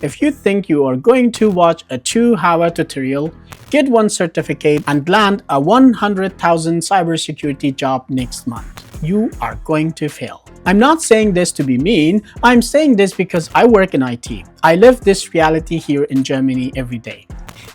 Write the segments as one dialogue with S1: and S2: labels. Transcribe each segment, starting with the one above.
S1: If you think you are going to watch a 2-hour tutorial, get one certificate, and land a 100,000 cybersecurity job next month, you are going to fail. I'm not saying this to be mean, I'm saying this because I work in IT. I live this reality here in Germany every day.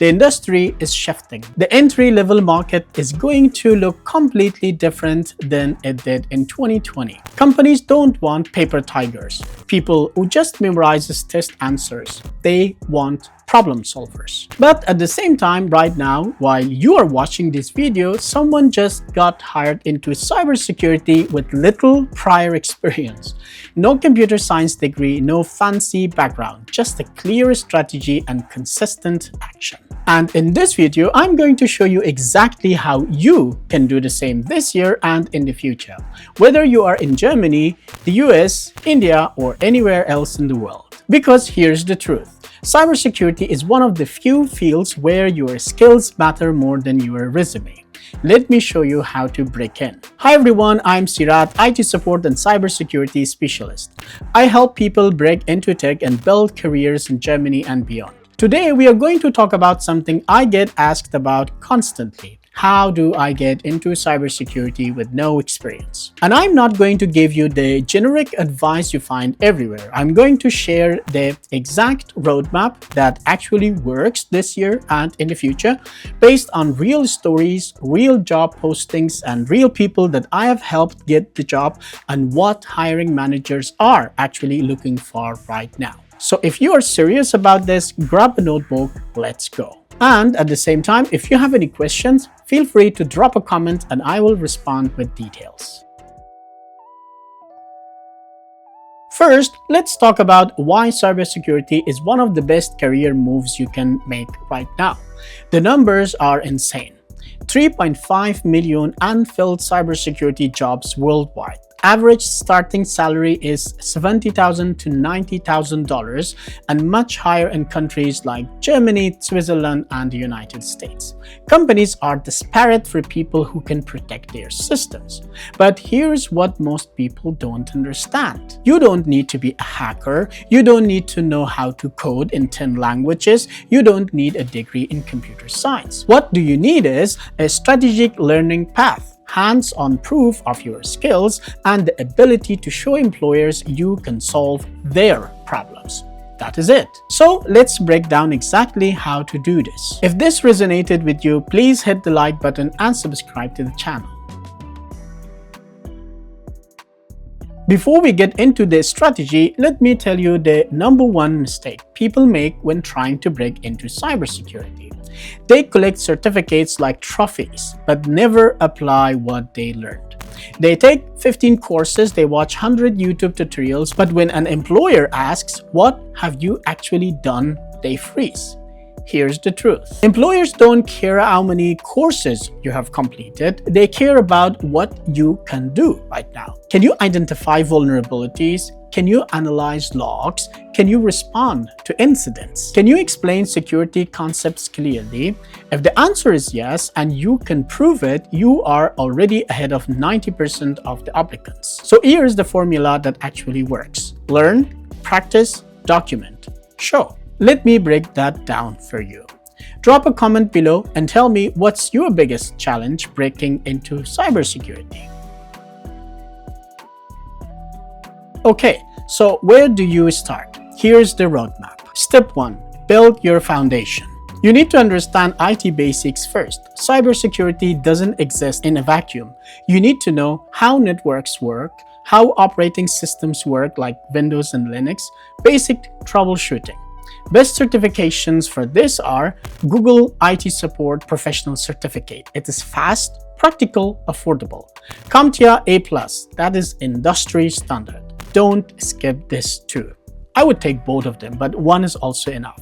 S1: The industry is shifting. The entry-level market is going to look completely different than it did in 2020. Companies don't want paper tigers, people who just memorize test answers. They want problem solvers. But at the same time, right now, while you are watching this video, someone just got hired into cybersecurity with little prior experience. No computer science degree, no fancy background, just a clear strategy and consistent action. And in this video, I'm going to show you exactly how you can do the same this year and in the future, whether you are in Germany, the US, India, or anywhere else in the world. Because here's the truth. Cybersecurity is one of the few fields where your skills matter more than your resume. Let me show you how to break in. Hi everyone, I'm Sirat, IT support and cybersecurity specialist. I help people break into tech and build careers in Germany and beyond. Today we are going to talk about something I get asked about constantly. How do I get into cybersecurity with no experience? And I'm not going to give you the generic advice you find everywhere. I'm going to share the exact roadmap that actually works this year and in the future based on real stories, real job postings, and real people that I have helped get the job and what hiring managers are actually looking for right now. So if you are serious about this, grab a notebook, let's go. And at the same time, if you have any questions, feel free to drop a comment and I will respond with details. First, let's talk about why cybersecurity is one of the best career moves you can make right now. The numbers are insane. 3.5 million unfilled cybersecurity jobs worldwide. Average starting salary is $70,000 to $90,000 and much higher in countries like Germany, Switzerland, and the United States. Companies are desperate for people who can protect their systems. But here's what most people don't understand. You don't need to be a hacker. You don't need to know how to code in 10 languages. You don't need a degree in computer science. What do you need is a strategic learning path, hands-on proof of your skills, and the ability to show employers you can solve their problems. That is it. So let's break down exactly how to do this. If this resonated with you, please hit the like button and subscribe to the channel. Before we get into the strategy, let me tell you the #1 mistake people make when trying to break into cybersecurity. They collect certificates like trophies, but never apply what they learned. They take 15 courses, they watch 100 YouTube tutorials, but when an employer asks, "What have you actually done?" they freeze. Here's the truth. Employers don't care how many courses you have completed. They care about what you can do right now. Can you identify vulnerabilities? Can you analyze logs? Can you respond to incidents? Can you explain security concepts clearly? If the answer is yes, and you can prove it, you are already ahead of 90% of the applicants. So here's the formula that actually works. Learn, practice, document, show. Let me break that down for you. Drop a comment below and tell me what's your biggest challenge breaking into cybersecurity. Okay, so where do you start? Here's the roadmap. Step 1. Build your foundation. You need to understand IT basics first. Cybersecurity doesn't exist in a vacuum. You need to know how networks work, how operating systems work like Windows and Linux, basic troubleshooting. Best certifications for this are Google IT Support Professional Certificate. It is fast, practical, affordable. CompTIA A+, that is industry standard. Don't skip this too. I would take both of them, but one is also enough.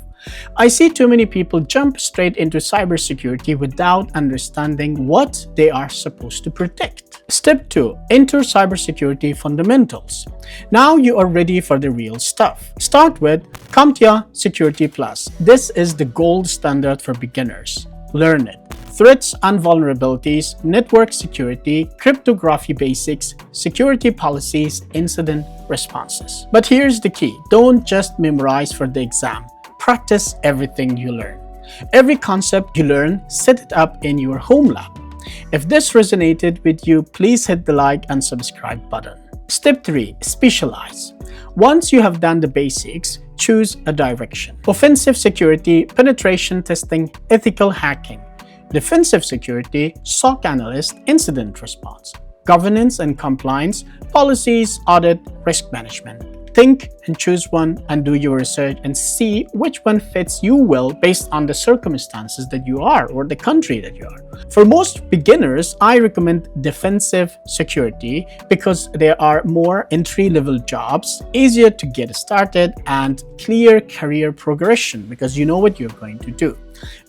S1: I see too many people jump straight into cybersecurity without understanding what they are supposed to protect. Step 2. Enter cybersecurity fundamentals. Now you are ready for the real stuff. Start with CompTIA Security Plus. This is the gold standard for beginners. Learn it. threats and vulnerabilities, network security, cryptography basics, security policies, incident responses. But here's the key. Don't just memorize for the exam. Practice everything you learn. Every concept you learn, set it up in your home lab. If this resonated with you, please hit the like and subscribe button. Step 3. Specialize. Once you have done the basics, choose a direction. Offensive security, penetration testing, ethical hacking. Defensive security, SOC analyst, incident response. Governance and compliance, policies, audit, risk management. Think and choose one and do your research and see which one fits you well based on the circumstances that you are or the country that you are. For most beginners, I recommend defensive security because there are more entry-level jobs, easier to get started, and clear career progression because you know what you're going to do.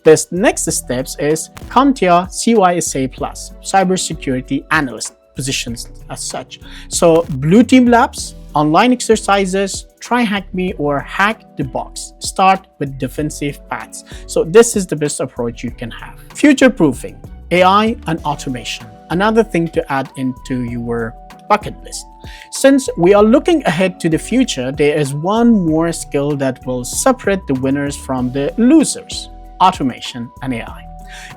S1: The next steps is CompTIA CYSA Plus, Cybersecurity Analyst positions as such. So Blue Team Labs, online exercises, try hack me or hack the box. Start with defensive paths. So this is the best approach you can have. Future proofing, AI and automation. Another thing to add into your bucket list. Since we are looking ahead to the future, there is one more skill that will separate the winners from the losers: automation and AI.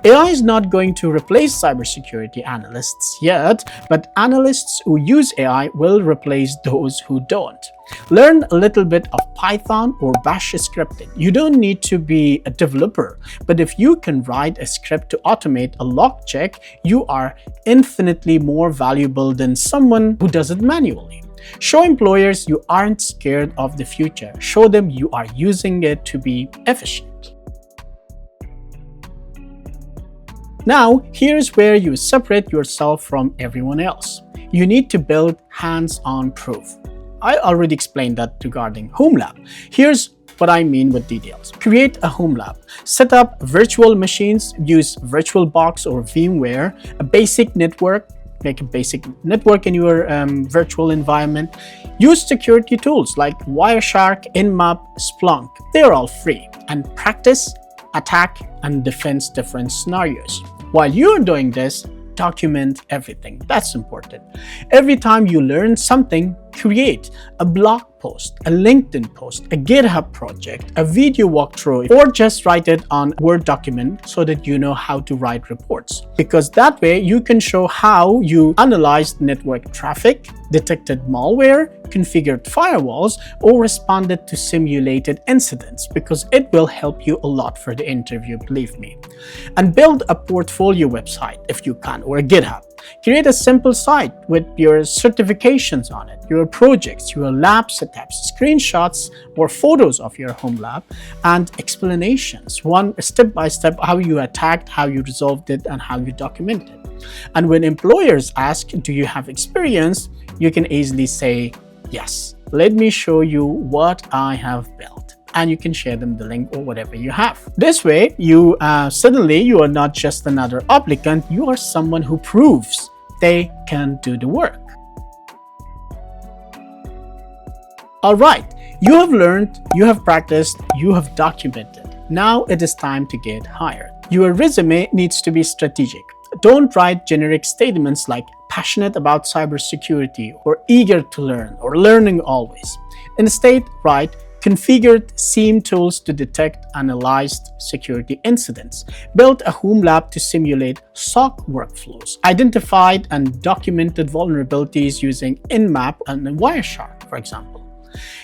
S1: AI is not going to replace cybersecurity analysts yet, but analysts who use AI will replace those who don't. Learn a little bit of Python or Bash scripting. You don't need to be a developer, but if you can write a script to automate a log check, you are infinitely more valuable than someone who does it manually. Show employers you aren't scared of the future. Show them you are using it to be efficient. Now, here's where you separate yourself from everyone else. You need to build hands-on proof. I already explained that regarding home lab. Here's what I mean with details. Create a home lab. Set up virtual machines, use VirtualBox or VMware, a basic network, make a basic network in your virtual environment. Use security tools like Wireshark, Nmap, Splunk. They're all free. And practice, attack, and defense different scenarios. While you're doing this, document everything. That's important. Every time you learn something, create a blog post, a LinkedIn post, a GitHub project, a video walkthrough, or just write it on a Word document so that you know how to write reports. Because that way you can show how you analyzed network traffic, detected malware, configured firewalls, or responded to simulated incidents, because it will help you a lot for the interview, believe me. And build a portfolio website if you can, or a GitHub. Create a simple site with your certifications on it, your projects, your lab setups, screenshots or photos of your home lab, and explanations, one step by step, how you attacked, how you resolved it, and how you documented it. And when employers ask, do you have experience? You can easily say, yes, let me show you what I have built. And you can share them the link or whatever you have. This way, suddenly you are not just another applicant, you are someone who proves they can do the work. All right, you have learned, you have practiced, you have documented. Now it is time to get hired. Your resume needs to be strategic. Don't write generic statements like passionate about cybersecurity or eager to learn or learning always. Instead, write configured SIEM tools to detect analyzed security incidents, built a home lab to simulate SOC workflows, identified and documented vulnerabilities using Nmap and Wireshark, for example.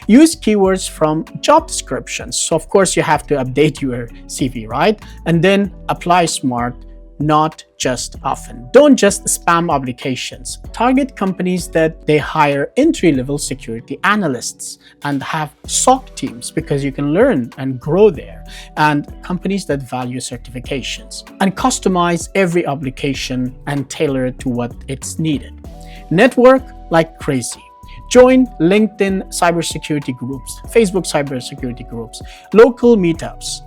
S1: Use keywords from job descriptions. So of course you have to update your CV, right? And then apply smart, not just often. Don't just spam applications. Target companies that they hire entry-level security analysts and have SOC teams, because you can learn and grow there, and companies that value certifications. And customize every application and tailor it to what it's needed. Network like crazy. Join LinkedIn cybersecurity groups, Facebook cybersecurity groups, local meetups.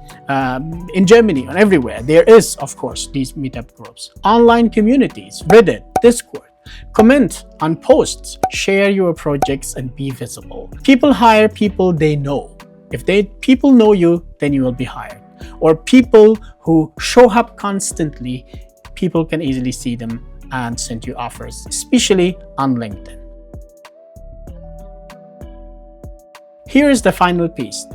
S1: In Germany and everywhere, there is, of course, these meetup groups. Online communities, Reddit, Discord. Comment on posts, share your projects, and be visible. People hire people they know. If people know you, then you will be hired. or people who show up constantly, people can easily see them and send you offers, especially on LinkedIn. Here is the final piece.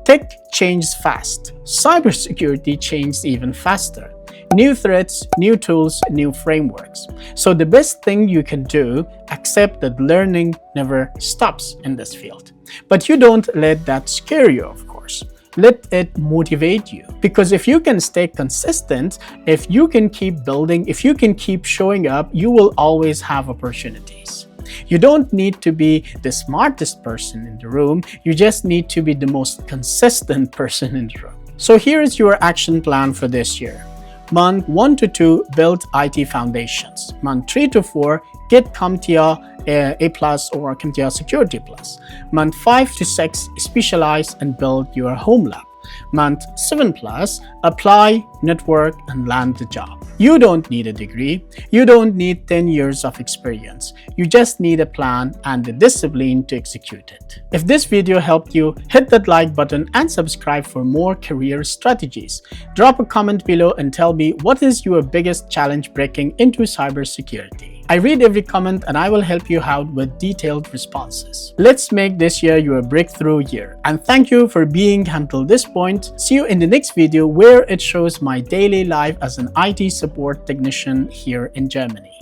S1: Tech changes fast. Cybersecurity changes even faster. New threats, new tools, new frameworks. So the best thing you can do, accept that learning never stops in this field. But you don't let that scare you, of course. Let it motivate you. Because if you can stay consistent, if you can keep building, if you can keep showing up, you will always have opportunities. You don't need to be the smartest person in the room, you just need to be the most consistent person in the room. So here is your action plan for this year. Month 1 to 2, build IT foundations. Month 3 to 4, get CompTIA A+ or CompTIA Security Plus. Month 5 to 6, specialize and build your home lab. Month 7+, apply, network, and land the job. You don't need a degree. You don't need 10 years of experience. You just need a plan and the discipline to execute it. If this video helped you, hit that like button and subscribe for more career strategies. Drop a comment below and tell me what is your biggest challenge breaking into cybersecurity. I read every comment and I will help you out with detailed responses. Let's make this year your breakthrough year. And thank you for being until this point. See you in the next video where it shows my daily life as an IT support technician here in Germany.